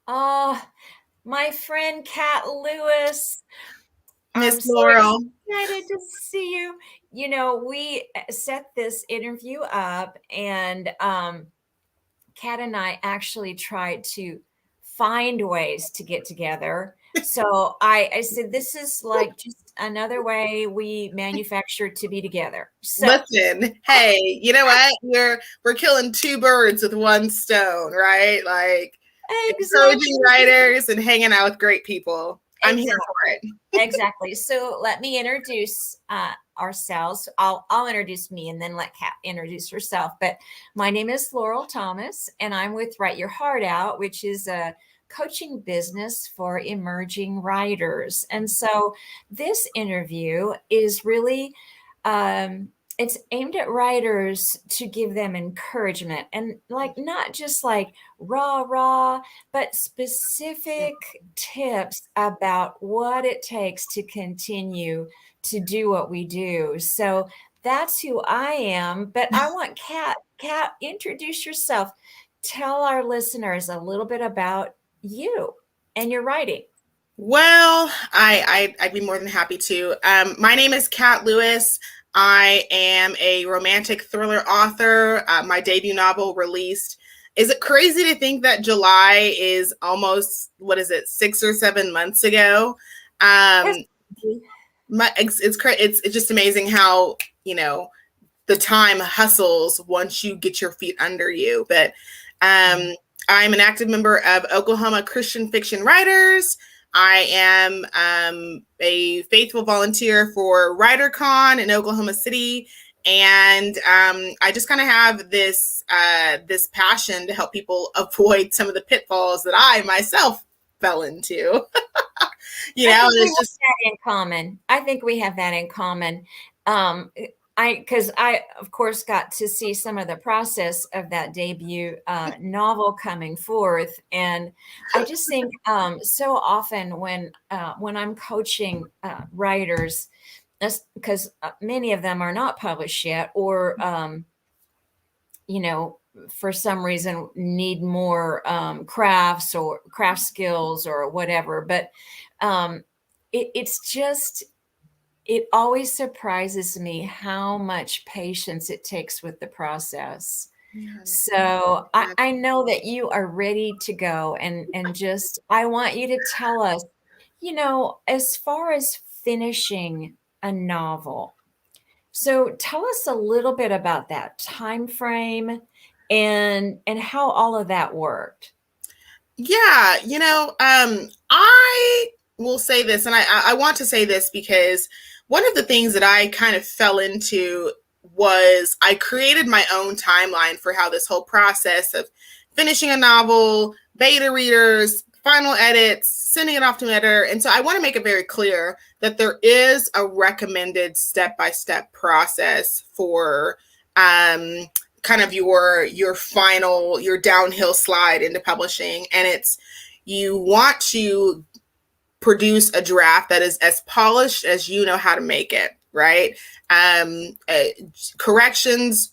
Oh, my friend Kat Lewis. Miss I'm so Laurel. excited to see you. We set this interview up, and Kat and I actually tried to find ways to get together. So I said, this is like just another way we manufacture to be together. So Listen, hey, you know what? We're killing two birds with one stone, right? Like encouraging exactly, writers and hanging out with great people. I'm here for exactly. it. Exactly. So let me introduce ourselves. I'll introduce me and then let Kat introduce herself. But my name is Laurel Thomas, and I'm with Write Your Heart Out, which is a coaching business for emerging writers. And so this interview is really it's aimed at writers to give them encouragement and like not just like rah, but specific tips about what it takes to continue to do what we do. So that's who I am. But I want Kat. Kat, introduce yourself. Tell our listeners a little bit about you and your writing. Well, I'd be more than happy to. My name is Kat Lewis. I am a romantic thriller author. My debut novel released. Is it crazy to think that July is almost, what is it, 6 or 7 months ago? Yes. Um, it's just amazing how, you know, the time hustles once you get your feet under you. But I'm an active member of Oklahoma Christian Fiction Writers. I am a faithful volunteer for WriterCon in Oklahoma City, and I just kind of have this passion to help people avoid some of the pitfalls that I myself fell into. I And think we it's have just that in common. I think we have that in common. Um, because I, of course, got to see some of the process of that debut novel coming forth, and I just think so often when I'm coaching writers, because many of them are not published yet, or you know, for some reason need more crafts or craft skills or whatever. But um, it's just, it always surprises me how much patience it takes with the process. yes. So I know that you are ready to go, and just, I want you to tell us, as far as finishing a novel, so tell us a little bit about that time frame and how all of that worked. Yeah, I will say this, and I want to say this because one of the things that I kind of fell into was I created my own timeline for how this whole process of finishing a novel, beta readers, final edits, sending it off to an editor. And so I want to make it very clear that there is a recommended step-by-step process for um, kind of your downhill slide into publishing, and it's you want to produce a draft that is as polished as you know how to make it, right? Corrections,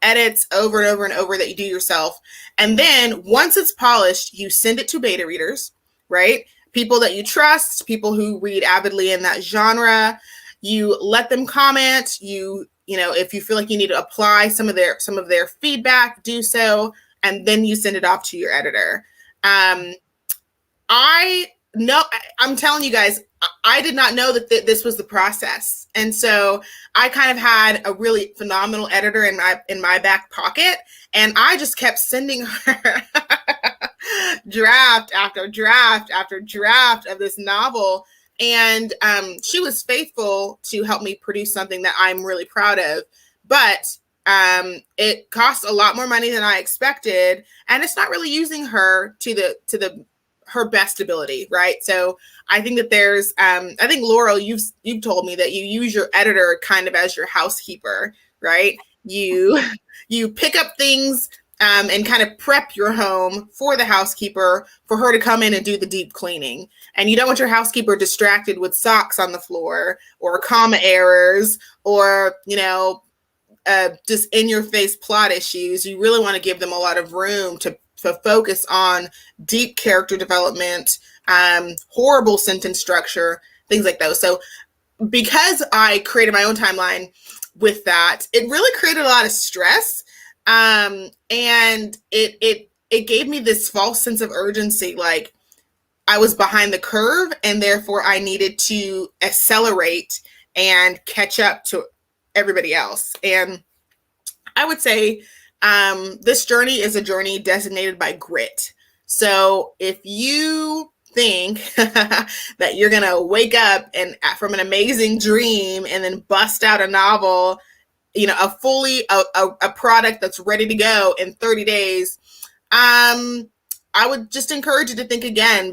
edits over and over and over that you do yourself, and then once it's polished you send it to beta readers, right? People that you trust, people who read avidly in that genre. You let them comment. If you feel like you need to apply some of their feedback, do so, and then you send it off to your editor. I know, I'm telling you guys, I did not know that this was the process. And so I kind of had a really phenomenal editor in my back pocket, and I just kept sending her draft after draft after draft of this novel. And she was faithful to help me produce something that I'm really proud of. But it cost a lot more money than I expected, and it's not really using her to the her best ability, right? So I think that I think Laurel, you've told me that you use your editor kind of as your housekeeper, right? You pick up things and kind of prep your home for the housekeeper for her to come in and do the deep cleaning. And you don't want your housekeeper distracted with socks on the floor or comma errors or just in your face plot issues. You really want to give them a lot of room to focus on deep character development, horrible sentence structure, things like those. So because I created my own timeline with that, it really created a lot of stress. And it gave me this false sense of urgency, like I was behind the curve and therefore I needed to accelerate and catch up to everybody else. And I would say this journey is a journey designated by grit. So if you think that you're going to wake up and from an amazing dream and then bust out a novel, a product that's ready to go in 30 days, I would just encourage you to think again,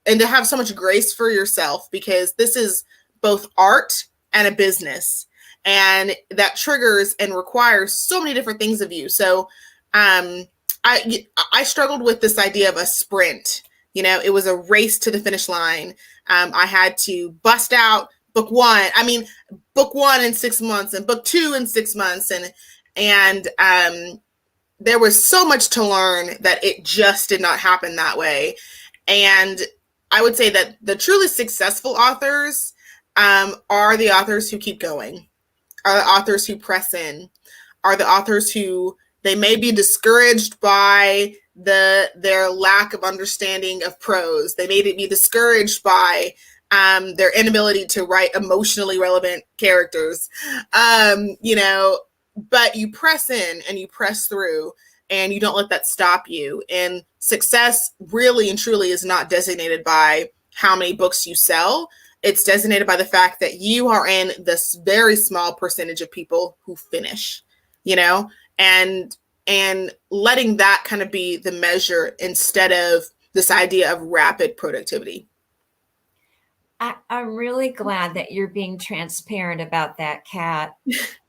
and to have so much grace for yourself, because this is both art and a business, and that triggers and requires so many different things of you. So I struggled with this idea of a sprint. It was a race to the finish line. I had to bust out book one in 6 months and book 2 in 6 months. And there was so much to learn that it just did not happen that way. And I would say that the truly successful authors are the authors who keep going, are the authors who press in, are the authors who they may be discouraged by their lack of understanding of prose. They may be discouraged by their inability to write emotionally relevant characters, but you press in and you press through and you don't let that stop you. And success really and truly is not designated by how many books you sell. It's designated by the fact that you are in this very small percentage of people who finish, and letting that kind of be the measure instead of this idea of rapid productivity. I'm really glad that you're being transparent about that, Kat,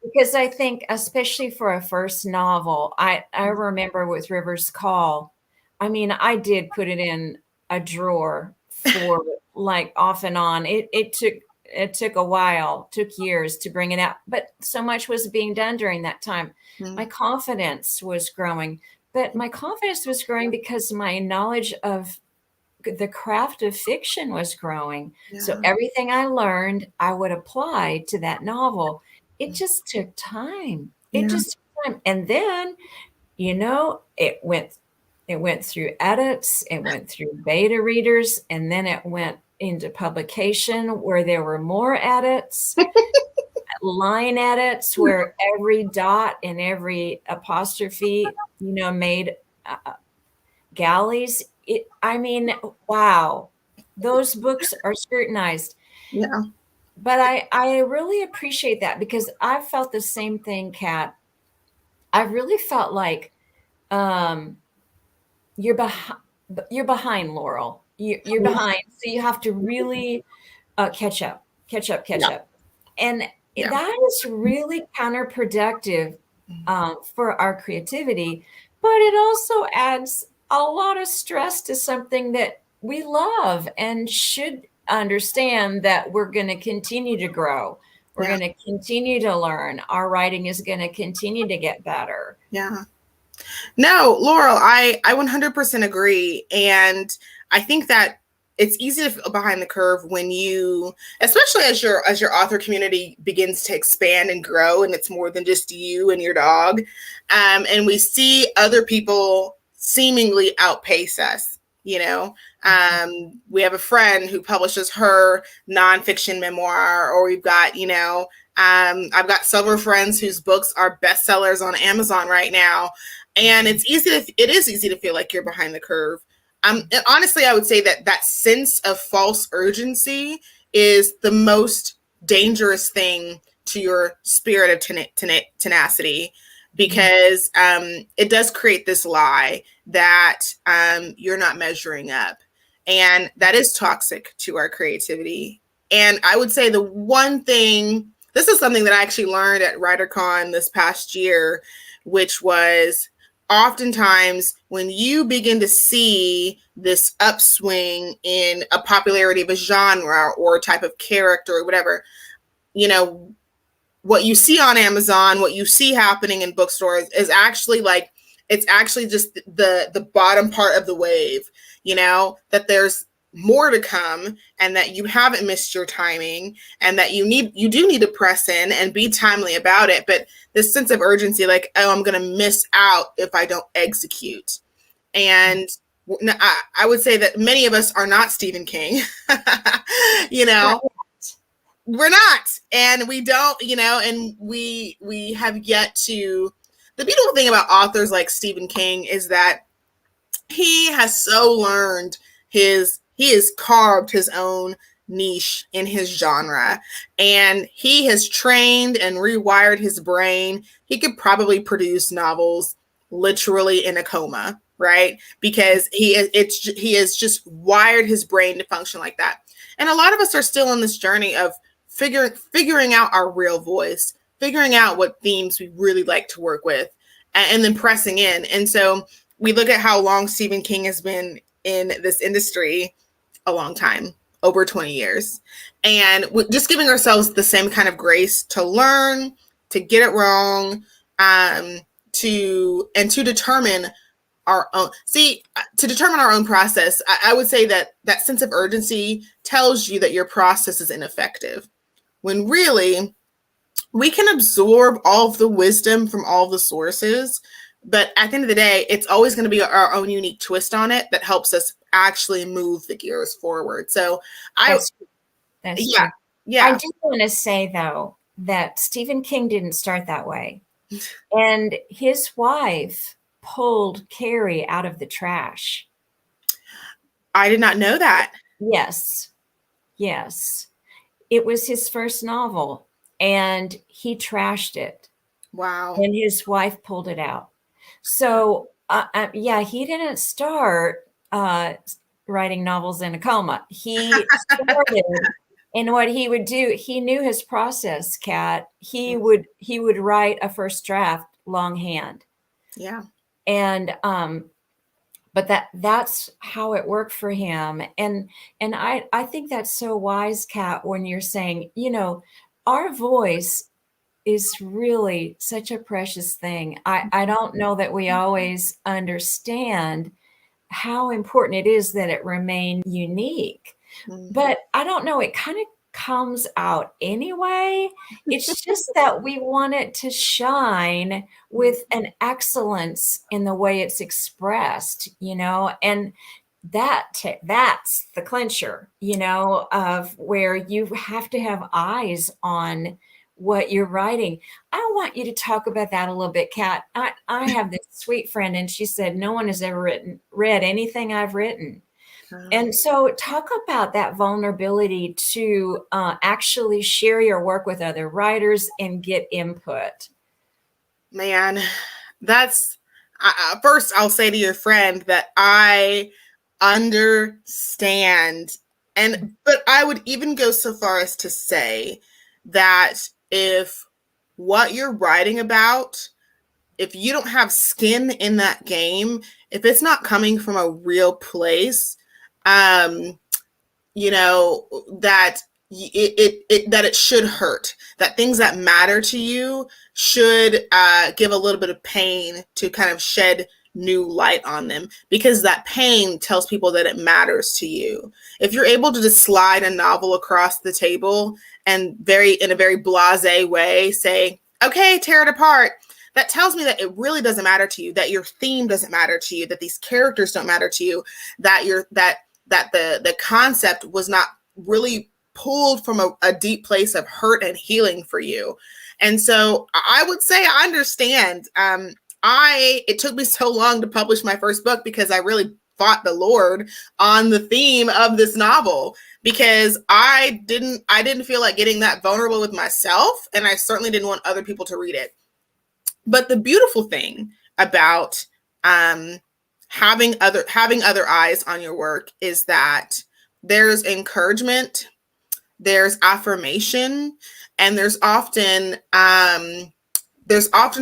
because I think, especially for a first novel, I remember with River's Call, I did put it in a drawer for like off and on. It took a while, took years to bring it out, but so much was being done during that time. Mm-hmm. My confidence was growing, but my confidence was growing because my knowledge of the craft of fiction was growing. Yeah. So everything I learned, I would apply to that novel. It just took time. It just took time. And then, it went through edits, it went through beta readers, and then it went into publication where there were more edits, line edits where every dot and every apostrophe, made galleys. Wow, those books are scrutinized. Yeah. But I really appreciate that, because I've felt the same thing, Kat. I really felt like you're behind, Laurel. You're behind, so you have to really catch up. And that is really counterproductive for our creativity, but it also adds a lot of stress to something that we love and should understand that we're going to continue to grow. We're going to continue to learn. Our writing is going to continue to get better. Yeah. No, Laurel, I 100% agree. And I think that it's easy to feel behind the curve when you, especially as your author community begins to expand and grow, and it's more than just you and your dog. And we see other people seemingly outpace us. We have a friend who publishes her nonfiction memoir, or we've got, I've got several friends whose books are bestsellers on Amazon right now. And it is easy to feel like you're behind the curve. And honestly, I would say that sense of false urgency is the most dangerous thing to your spirit of tenacity, because it does create this lie that you're not measuring up. And that is toxic to our creativity. And I would say the one thing, this is something that I actually learned at WriterCon this past year, which was oftentimes when you begin to see this upswing in a popularity of a genre or a type of character or whatever, what you see on Amazon, what you see happening in bookstores is actually like it's actually just the bottom part of the wave, you know, that there's more to come and that you haven't missed your timing and that you do need to press in and be timely about it. But this sense of urgency, like, oh, I'm going to miss out if I don't execute. And I would say that many of us are not Stephen King, you know, we're not, and we don't, you know, and we have yet to, the beautiful thing about authors like Stephen King is that he has so learned he has carved his own niche in his genre, and he has trained and rewired his brain. He could probably produce novels literally in a coma, right? Because he has just wired his brain to function like that. And a lot of us are still on this journey of figuring out our real voice, figuring out what themes we really like to work with, and then pressing in. And so we look at how long Stephen King has been in this industry, a long time, over 20 years. And just giving ourselves the same kind of grace to learn, to get it wrong, to determine our own, to determine our own process. I would say that that sense of urgency tells you that your process is ineffective, when really we can absorb all of the wisdom from all the sources. But at the end of the day, it's always going to be our own unique twist on it that helps us actually move the gears forward. So that's true. Yeah. I do want to say, though, that Stephen King didn't start that way. And his wife pulled Carrie out of the trash. I did not know that. Yes. It was his first novel, and he trashed it. Wow. And his wife pulled it out. So, yeah, he didn't start writing novels in a coma. He started, and what he would do, he knew his process, Kat. He would write a first draft longhand. Yeah. And but that's how it worked for him. And I think that's so wise, Kat, when you're saying, you know, our voice is really such a precious thing. I don't know that we always understand how important it is that it remain unique. Mm-hmm. But I don't know, it kind of comes out anyway. It's just that we want it to shine with an excellence in the way it's expressed, you know, and that's the clincher, you know, of where you have to have eyes on what you're writing. I want you to talk about that a little bit, Kat. I have this sweet friend, and she said no one has ever read anything I've written. And so talk about that vulnerability to actually share your work with other writers and get input. Man, that's first I'll say to your friend that I understand, but I would even go so far as to say that if what you're writing about, if you don't have skin in that game, if it's not coming from a real place, you know, that it should hurt, that things that matter to you should give a little bit of pain to kind of shed new light on them, because that pain tells people that it matters to you. If you're able to just slide a novel across the table and in a very blasé way say, okay, tear it apart, that tells me that it really doesn't matter to you, that your theme doesn't matter to you, that these characters don't matter to you, that the concept was not really pulled from a deep place of hurt and healing for you. And so I would say I understand. It took me so long to publish my first book because I really fought the Lord on the theme of this novel, because I didn't feel like getting that vulnerable with myself, and I certainly didn't want other people to read it. But the beautiful thing about having other eyes on your work is that there's encouragement, there's affirmation, and there's often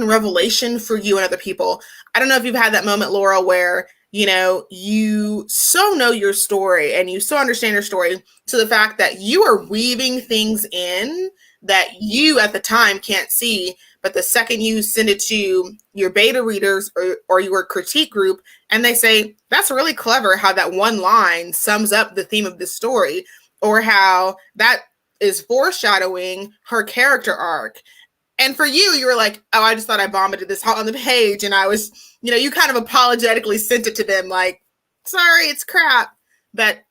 revelation for you and other people. I don't know if you've had that moment, Laura, where, you know, you so know your story and you so understand your story to the fact that you are weaving things in that you at the time can't see, but the second you send it to your beta readers or your critique group, and they say, that's really clever how that one line sums up the theme of the story, or how that is foreshadowing her character arc. And for you, you were like, oh, I just thought I vomited this on the page. And I was, you kind of apologetically sent it to them like, sorry, it's crap. But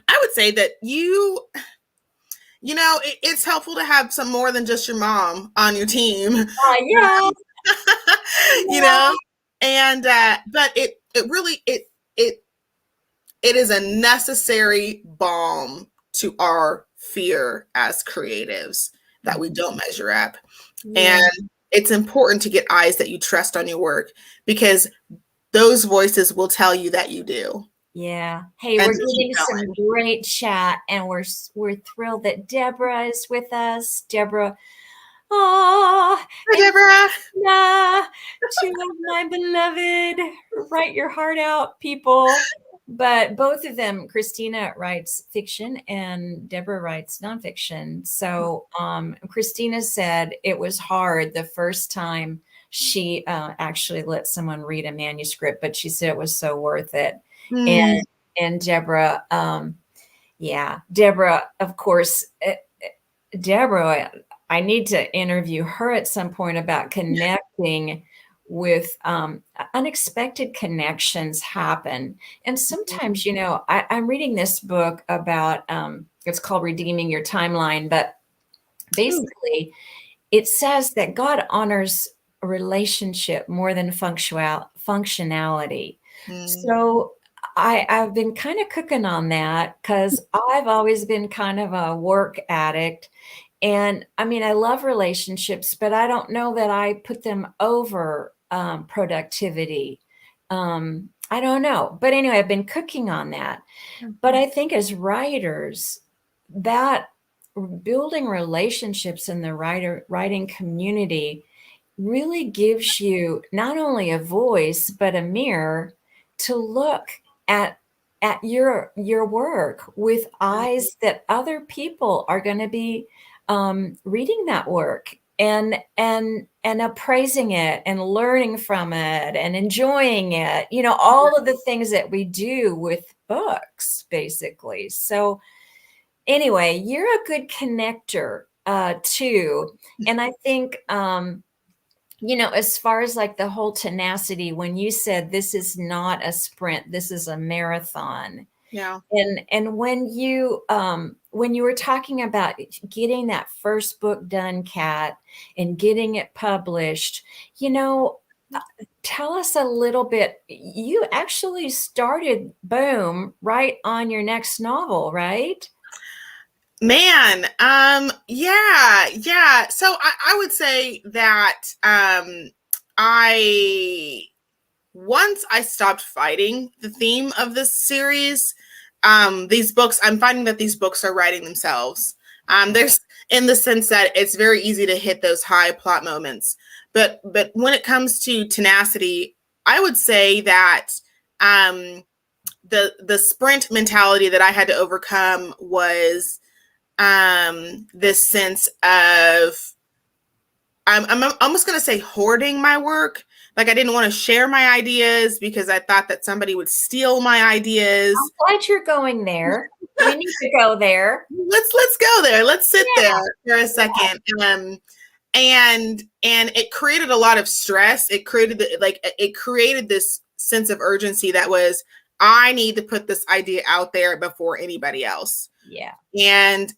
I would say that it's helpful to have some more than just your mom on your team. Yeah. And but it really it is a necessary balm to our fear as creatives that we don't measure up. Yeah. And it's important to get eyes that you trust on your work, because those voices will tell you that you do. Yeah. Hey, we're getting some great chat, and we're thrilled that Deborah is with us. Deborah. Oh, hi, Deborah. Two of my beloved Write Your Heart Out people. But both of them, Christina writes fiction and Deborah writes nonfiction. So Christina said it was hard the first time she actually let someone read a manuscript, but she said it was so worth it. And Deborah, Deborah, of course, Deborah, I need to interview her at some point about connecting with unexpected connections happen. And sometimes, I'm reading this book about, it's called Redeeming Your Timeline, but basically it says that God honors a relationship more than functionality. So I've been kind of cooking on that, because I've always been kind of a work addict. And I mean, I love relationships, but I don't know that I put them over productivity. I don't know. But anyway, I've been cooking on that. But I think as writers, that building relationships in the writing community really gives you not only a voice, but a mirror to look at your work with eyes that other people are going to be reading that work and appraising it and learning from it and enjoying it, all of the things that we do with books, basically. So anyway, you're a good connector too. And I think, as far as like the whole tenacity, when you said this is not a sprint, this is a marathon. Yeah. And when you were talking about getting that first book done, Kat, and getting it published, tell us a little bit. You actually started, boom, right on your next novel, right? Man, yeah. So I would say that once I stopped fighting the theme of this series, these books, I'm finding that these books are writing themselves. There's, in the sense that it's very easy to hit those high plot moments, but when it comes to tenacity, I would say that the sprint mentality that I had to overcome was this sense of, I'm almost going to say hoarding my work. Like I didn't want to share my ideas because I thought that somebody would steal my ideas. I'm glad you're going there. We need to go there. Let's go there. Let's sit there for a second. And it created a lot of stress. It created this sense of urgency that was, I need to put this idea out there before anybody else. Yeah. And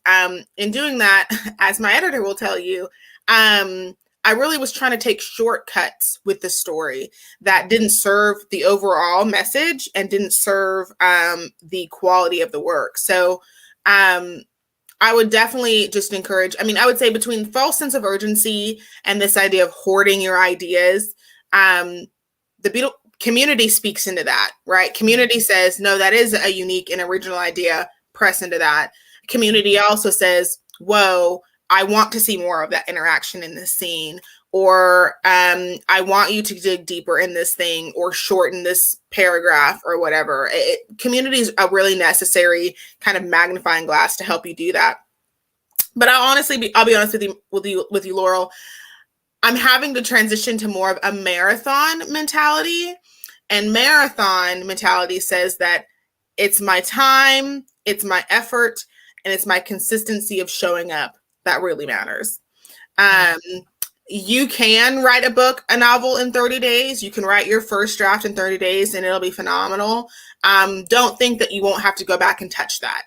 in doing that, as my editor will tell you, I really was trying to take shortcuts with the story that didn't serve the overall message and didn't serve the quality of the work. So I would definitely just encourage, I would say between false sense of urgency and this idea of hoarding your ideas, the community speaks into that, right? Community says, no, that is a unique and original idea. Press into that. Community also says, whoa, I want to see more of that interaction in this scene, or I want you to dig deeper in this thing, or shorten this paragraph, or whatever. Community is a really necessary kind of magnifying glass to help you do that. But I'll be honest with you, Laurel. I'm having to transition to more of a marathon mentality. And marathon mentality says that it's my time, it's my effort, and it's my consistency of showing up that really matters. Um, you can write a novel in 30 days. You can write your first draft in 30 days and it'll be phenomenal. Don't think that you won't have to go back and touch that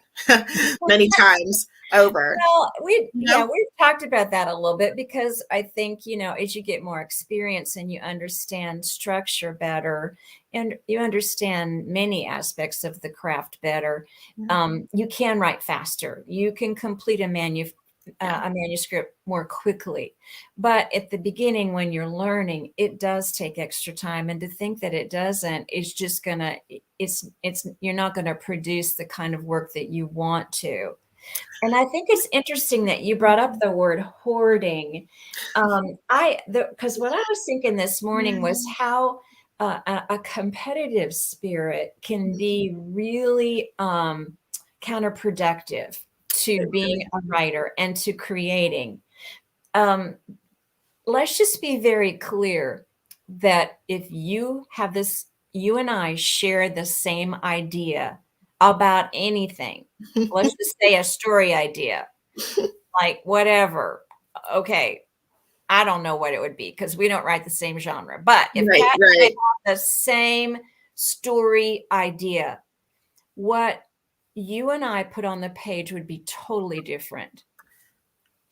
many times over. Well, we've talked about that a little bit, because I think, as you get more experience and you understand structure better and you understand many aspects of the craft better, you can write faster. You can complete a manuscript more quickly. But at the beginning, when you're learning, it does take extra time. And to think that it doesn't is just you're not going to produce the kind of work that you want to. And I think it's interesting that you brought up the word hoarding. Because what I was thinking this morning was how a competitive spirit can be really counterproductive to being a writer and to creating. Let's just be very clear that if you and I share the same idea about anything, let's just say a story idea, like whatever. Okay. I don't know what it would be because we don't write the same genre. But if Pat and I have the same story idea, what you and I put on the page would be totally different.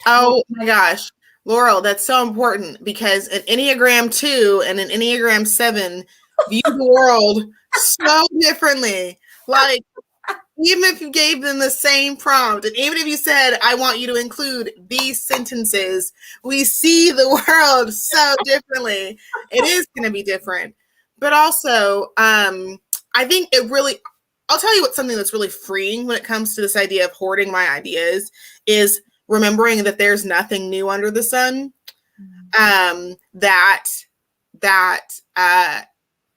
Oh my gosh, Laurel, that's so important, because an Enneagram 2 and an Enneagram 7 view the world so differently. Like, even if you gave them the same prompt, and even if you said, I want you to include these sentences, we see the world so differently. It is going to be different. But also, I think I'll tell you something that's really freeing when it comes to this idea of hoarding my ideas is remembering that there's nothing new under the sun. That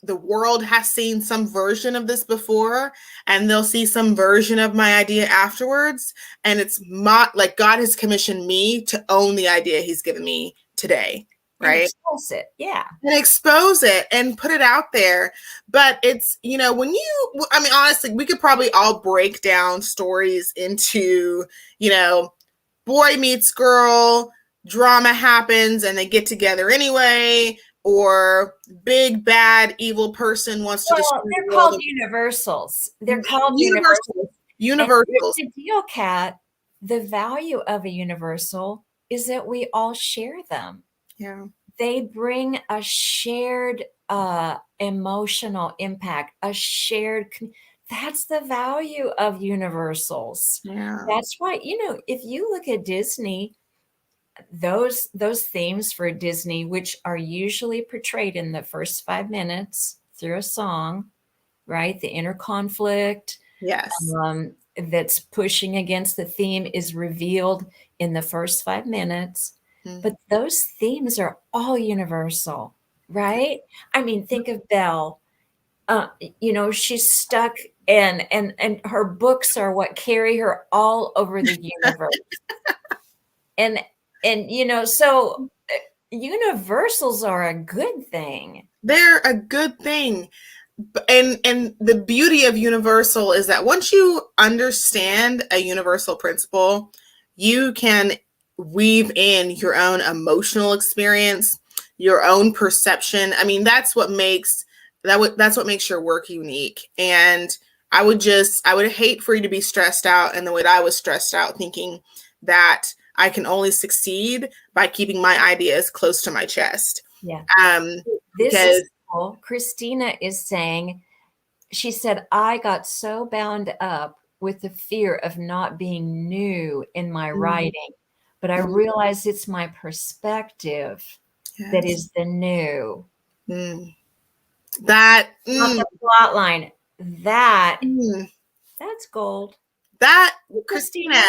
the world has seen some version of this before, and they'll see some version of my idea afterwards. And it's like God has commissioned me to own the idea he's given me today. Right. And expose it. Yeah. And expose it and put it out there. But it's, honestly, we could probably all break down stories into, boy meets girl, drama happens and they get together anyway, or big bad evil person wants to destroy the world. They're called universals. They're called universals. Universals. And the deal, Kat, the value of a universal is that we all share them. Yeah. They bring a shared emotional impact, that's the value of universals. Yeah. That's why, if you look at Disney, those themes for Disney, which are usually portrayed in the first 5 minutes through a song, right? The inner conflict, yes, that's pushing against the theme is revealed in the first 5 minutes. But those themes are all universal, right? I mean, think of Belle. She's stuck, and her books are what carry her all over the universe. So universals are a good thing. They're a good thing. And the beauty of universal is that once you understand a universal principle, you can weave in your own emotional experience, your own perception. I mean, that's what makes your work unique. And I would hate for you to be stressed out in the way that I was stressed out, thinking that I can only succeed by keeping my ideas close to my chest. Yeah. This is cool. Christina is saying, she said, I got so bound up with the fear of not being new in my writing, but I realize it's my perspective that is the new. That not the plot line. That's gold. That Christina,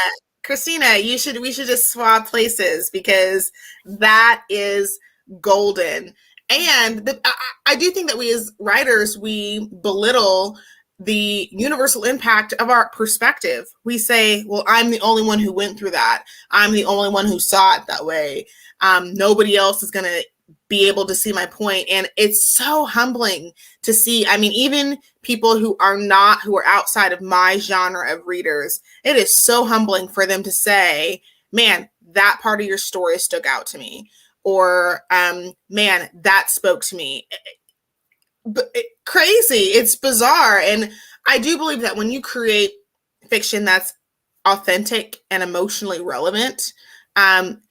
we should just swap places, because that is golden. And I do think that we as writers, we belittle the universal impact of our perspective. We say, well, I'm the only one who went through that. I'm the only one who saw it that way. Nobody else is going to be able to see my point. And it's so humbling to see. I mean, even people who are outside of my genre of readers, it is so humbling for them to say, man, that part of your story stuck out to me. Or, man, that spoke to me. Crazy. It's bizarre. And I do believe that when you create fiction that's authentic and emotionally relevant,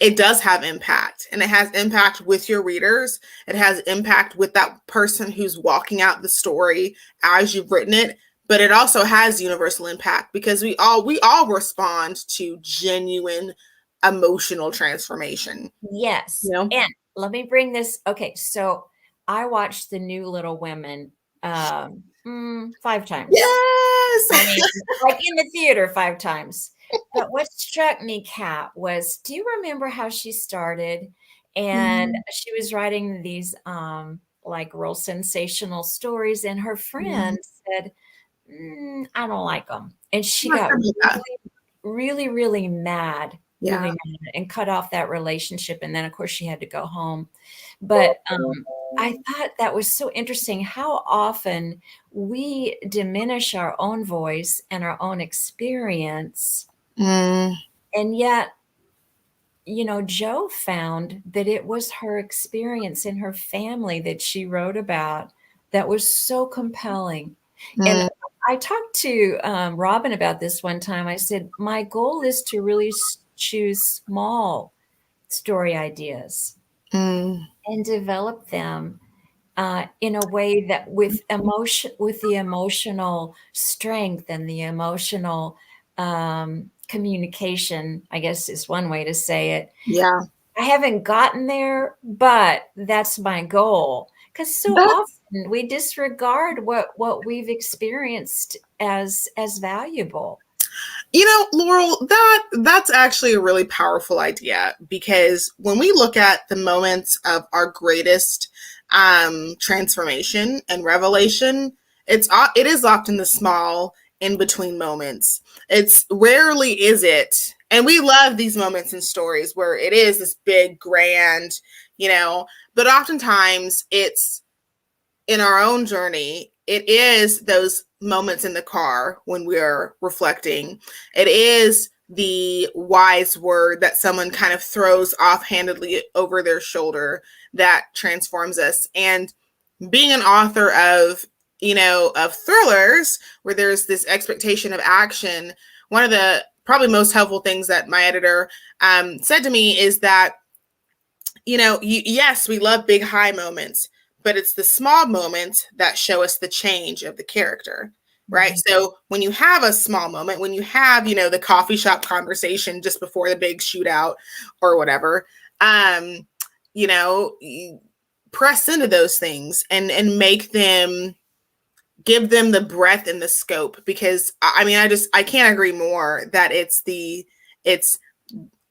it does have impact, and it has impact with your readers. It has impact with that person who's walking out the story as you've written it, but it also has universal impact because we all respond to genuine emotional transformation. Yes. You know? And let me bring this. Okay. So I watched the new Little Women 5 times. I Yes. mean, like in the theater 5 times. But what struck me, Kat, was do you remember how she started? And she was writing these like real sensational stories, and her friend said, I don't like them. And she got really, really mad, really Yeah. mad, and cut off that relationship. And then, of course, she had to go home. But I thought that was so interesting how often we diminish our own voice and our own experience. Mm. And yet, Jo found that it was her experience in her family that she wrote about that was so compelling. And Mm. I talked to Robin about this one time. I said, my goal is to really choose small story ideas Mm. and develop them in a way that with the emotional strength and the emotional communication, I guess is one way to say it. Yeah. I haven't gotten there, but that's my goal. Because so That's often we disregard what we've experienced as valuable. Laurel, that's actually a really powerful idea because when we look at the moments of our greatest transformation and revelation, it is often the small in between moments. It's rarely is it, and we love these moments in stories where it is this big, grand, but oftentimes it's in our own journey, it is those moments in the car when we're reflecting. It is the wise word that someone kind of throws offhandedly over their shoulder that transforms us. And being an author of, of thrillers where there's this expectation of action, one of the probably most helpful things that my editor said to me is that yes, we love big high moments, but it's the small moments that show us the change of the character, right? Mm-hmm. So when you have a small moment, when you have, the coffee shop conversation just before the big shootout or whatever, press into those things and make them, give them the breadth and the scope, because I can't agree more that it's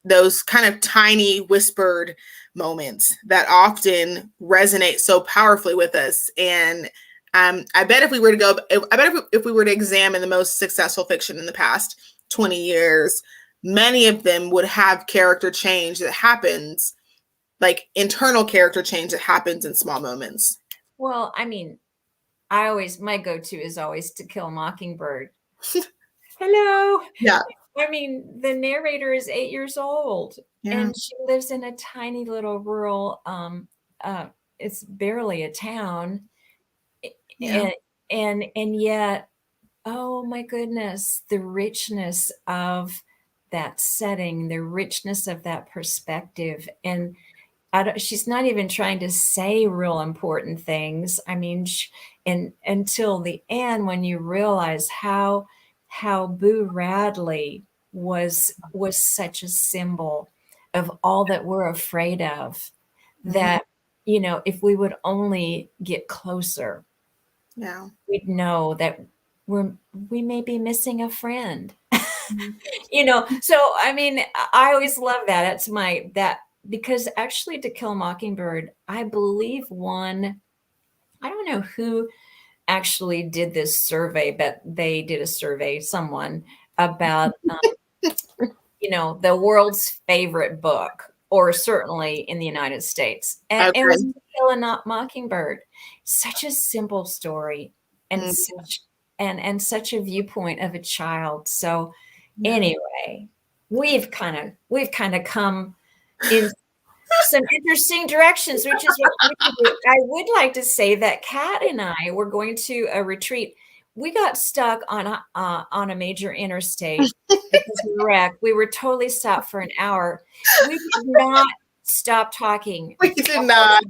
those kind of tiny whispered moments that often resonate so powerfully with us. And I bet if we were to examine the most successful fiction in the past 20 years, many of them would have character change that happens, like internal character change that happens in small moments. Well, I mean, my go-to is always To Kill a Mockingbird. Hello. Yeah. I mean, the narrator is 8 years old, Yeah. and she lives in a tiny little rural, it's barely a town. Yeah. And yet, oh my goodness, the richness of that setting, the richness of that perspective. And she's not even trying to say real important things. I mean, and until the end, when you realize how Boo Radley was such a symbol of all that we're afraid of, that if we would only get closer, Yeah. we'd know that we may be missing a friend. Mhm. So I mean, I always love that. That's because actually To Kill a Mockingbird, I believe, won, I don't know who actually did this survey, but they did a survey, someone, about the world's favorite book, or certainly in the United States. And it was Okay. To Kill a Mockingbird. Such a simple story, and Mm, such a viewpoint of a child. So yeah. anyway, we've kind of come in some interesting directions, which is I would like to say that Kat and I were going to a retreat. We got stuck on a major interstate because of the wreck. We were totally stopped for an hour. We did not stop talking. We did not I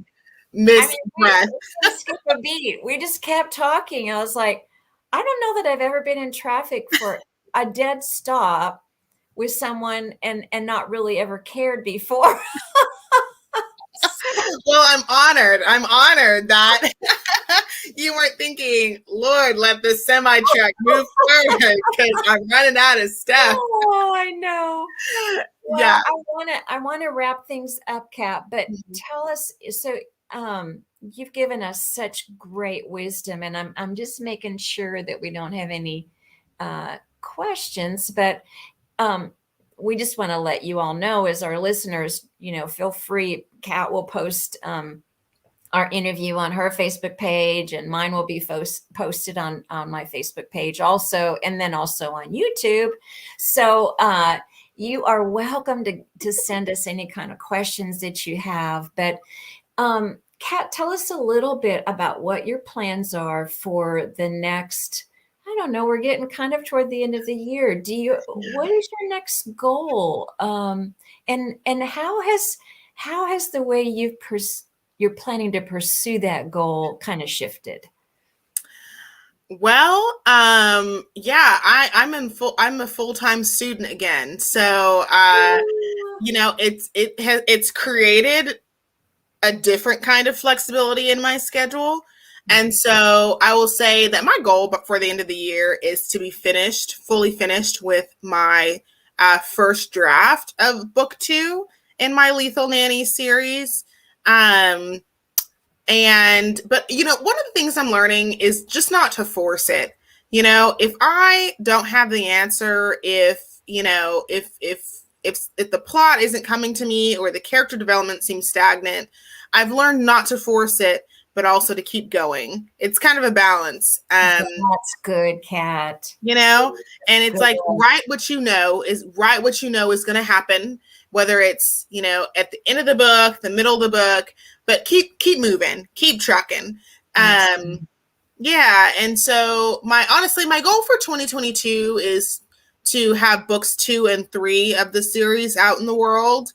miss mean, breath. we didn't skip a beat. We just kept talking. I was like, I don't know that I've ever been in traffic for a dead stop with someone and not really ever cared before. Well, I'm honored. I'm honored that you weren't thinking, Lord, let this semi truck move forward because I'm running out of stuff. Oh, I know. Yeah. Well, I want to wrap things up, Kat, but tell us, so you've given us such great wisdom, and I'm just making sure that we don't have any questions, but we just want to let you all know, as our listeners, feel free. Kat will post our interview on her Facebook page, and mine will be posted on my Facebook page also, and then also on YouTube. So you are welcome to send us any kind of questions that you have. But Kat, tell us a little bit about what your plans are for the next. I don't know. We're getting kind of toward the end of the year. What is your next goal? And how has the way you're planning to pursue that goal kind of shifted? Well, yeah, I'm a full-time student again. So it's created a different kind of flexibility in my schedule. And so I will say that my goal for the end of the year is to be fully finished with my first draft of book 2 in my Lethal Nanny series. But one of the things I'm learning is just not to force it. If I don't have the answer, if the plot isn't coming to me or the character development seems stagnant, I've learned not to force it, but also to keep going. It's kind of a balance. That's good, Kat. And it's Good. like, write what you know is going to happen, whether it's, at the end of the book, the middle of the book, but keep moving, keep trucking. Yeah. And so my goal for 2022 is to have books 2 and 3 of the series out in the world.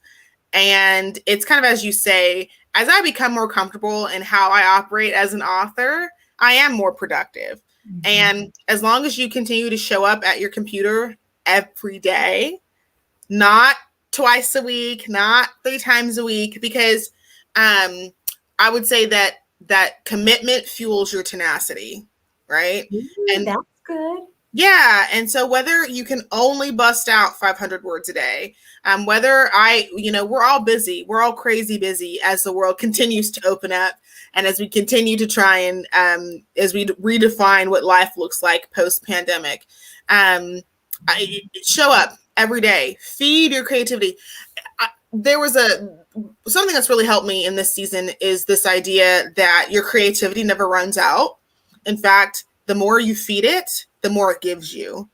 And it's kind of, as you say, as I become more comfortable in how I operate as an author, I am more productive. Mm-hmm. And as long as you continue to show up at your computer every day, not twice a week, not 3 times a week, because I would say that commitment fuels your tenacity, right? And that's good. Yeah. And so whether you can only bust out 500 words a day, we're all busy, we're all crazy busy as the world continues to open up. And as we continue to try and as we redefine what life looks like post-pandemic, show up every day, feed your creativity. There was something that's really helped me in this season is this idea that your creativity never runs out. In fact, the more you feed it, the more it gives you.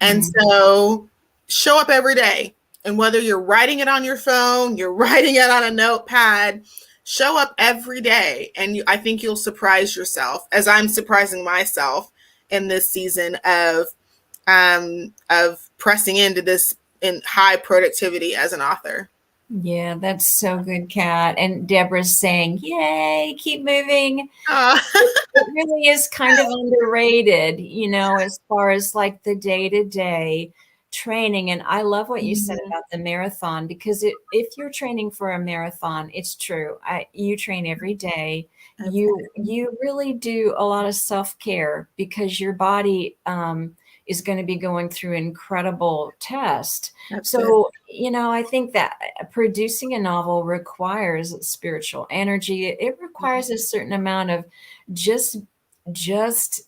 And so show up every day. And whether you're writing it on your phone, you're writing it on a notepad, show up every day. And I think you'll surprise yourself, as I'm surprising myself in this season of pressing into this in high productivity as an author. Yeah, that's so good, Kat. And Deborah's saying, yay, keep moving. It really is kind of underrated, as far as like the day-to-day training. And I love what you said about the marathon, because if you're training for a marathon, it's true. You train every day. You really do a lot of self-care, because your body is going to be going through incredible test. So, I think that producing a novel requires spiritual energy. It requires a certain amount of just just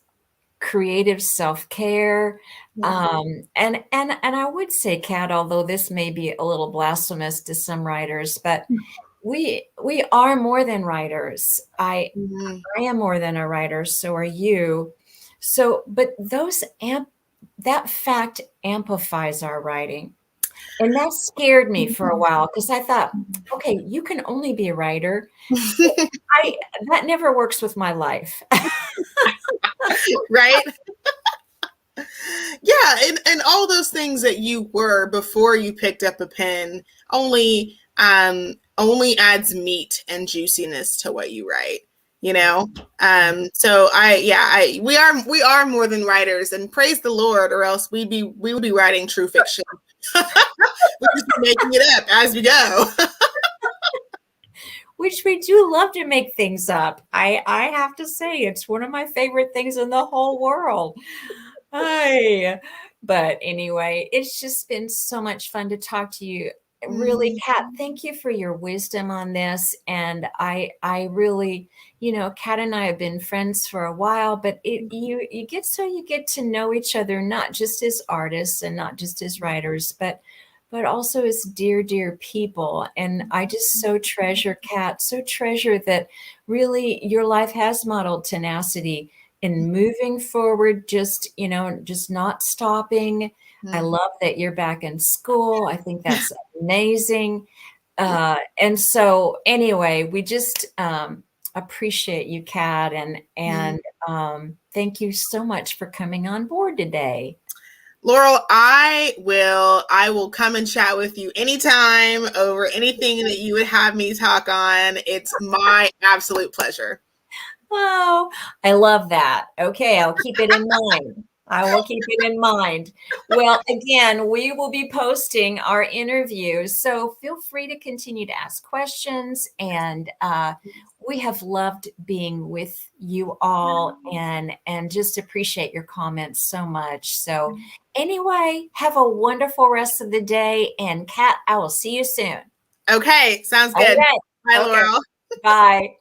creative self-care. And I would say, Kat, although this may be a little blasphemous to some writers, but we are more than writers. Mhm. I am more than a writer, so are you. So, but that fact amplifies our writing. And that scared me for a while because I thought, okay, you can only be a writer. I that never works with my life. Right? Yeah, and all those things that you were before you picked up a pen only adds meat and juiciness to what you write, you know. So we are more than writers, and praise the Lord, or else we would be writing true fiction. We're just making it up as we go. Which we do love to make things up. I have to say, it's one of my favorite things in the whole world. Hi. But anyway, it's just been so much fun to talk to you. Really, Kat, thank you for your wisdom on this. And I really, Kat and I have been friends for a while, but you get to know each other, not just as artists and not just as writers, but also as dear, dear people. And I just so treasure, Kat, so treasure that really your life has modeled tenacity in moving forward, just not stopping. I love that you're back in school. I think that's amazing. And so anyway, we just appreciate you, Kat, and thank you so much for coming on board today. Laurel, I will come and chat with you anytime over anything that you would have me talk on. It's my absolute pleasure. Oh, I love that. Okay, I'll keep it in mind. I will keep it in mind. Well, again, we will be posting our interviews, so feel free to continue to ask questions. And we have loved being with you all, and just appreciate your comments so much. So, anyway, have a wonderful rest of the day. And Kat, I will see you soon. Okay, sounds All good. right. Bye, Okay. Laurel. Bye.